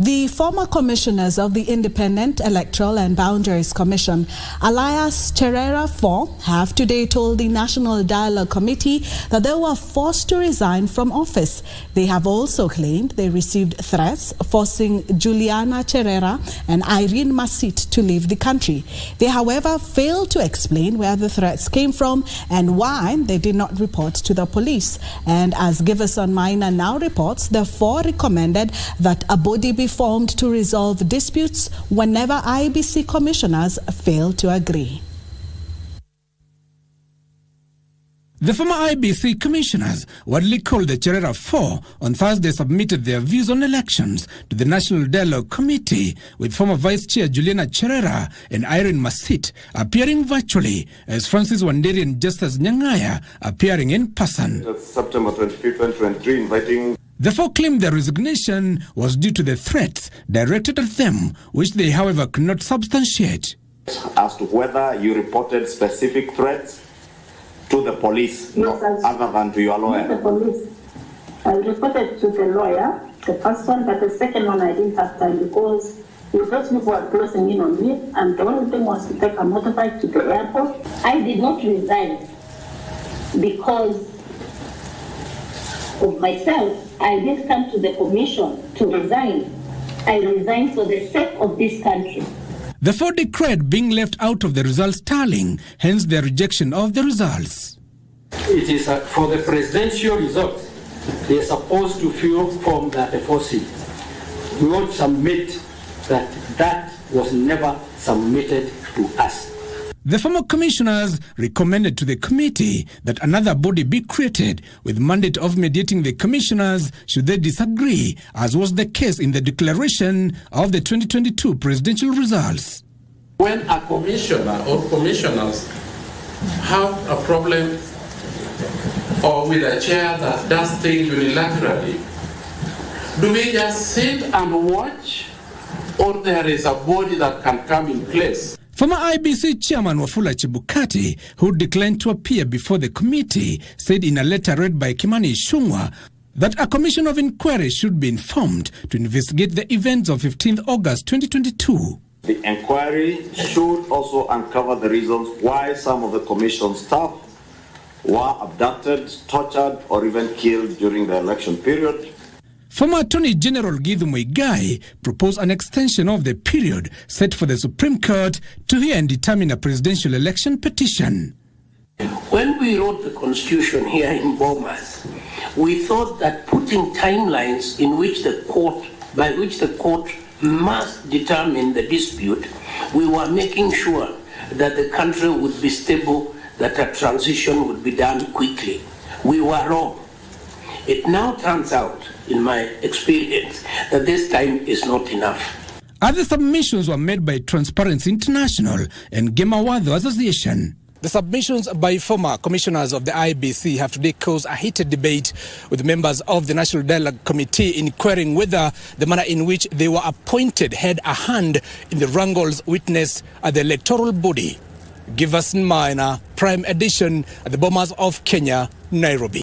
The former commissioners of the Independent Electoral and Boundaries Commission, alias Cherera 4, have today told the National Dialogue Committee that they were forced to resign from office. They have also claimed they received threats forcing Juliana Cherera and Irene Massit to leave the country. They, however, failed to explain where the threats came from and why they did not report to the police. And as Giverson Maina now reports, the four recommended that a body be formed to resolve disputes whenever IEBC commissioners fail to agree. The former IEBC commissioners, widely called the Cherera 4, on Thursday submitted their views on elections to the National Dialogue Committee, with former Vice Chair Juliana Cherera and Irene Massit appearing virtually, as Francis Wanderi and Justice Nyangaya appearing in person. September 25, 2023, inviting... The four claimed their resignation was due to the threats directed at them, which they, however, could not substantiate. As to whether you reported specific threats to the police, yes, other than to your lawyer? Not the police. I reported to the lawyer, the first one, but the second one I didn't have time because those people were closing in on me, and the only thing was to take a motorbike to the airport. I did not resign because of myself. I didn't come to the commission to resign. I resigned for the sake of this country. The four declared being left out of the results tallying, hence their rejection of the results. It is for the presidential results. They are supposed to form the FOC. We won't submit that was never submitted to us. The former commissioners recommended to the committee that another body be created with mandate of mediating the commissioners should they disagree, as was the case in the declaration of the 2022 presidential results. When a commissioner or commissioners have a problem or with a chair that does things unilaterally, do we just sit and watch, or there is a body that can come in place? Former IEBC Chairman Wafula Chebukati, who declined to appear before the committee, said in a letter read by Kimani Ichung'wah that a commission of inquiry should be informed to investigate the events of 15th August 2022. The inquiry should also uncover the reasons why some of the commission staff were abducted, tortured, or even killed during the election period. Former Attorney General Githu Muigai proposed an extension of the period set for the Supreme Court to hear and determine a presidential election petition. When we wrote the Constitution here in Bomas, we thought that putting timelines in which by which the court must determine the dispute, we were making sure that the country would be stable, that a transition would be done quickly. We were wrong. It now turns out, in my experience, that this time is not enough. Other submissions were made by Transparency International and Gemawado Association. The submissions by former commissioners of the IEBC have today caused a heated debate with members of the National Dialogue Committee inquiring whether the manner in which they were appointed had a hand in the wrangles witnessed at the electoral body. Giverson Maina, Prime Edition, at the Bomas of Kenya, Nairobi.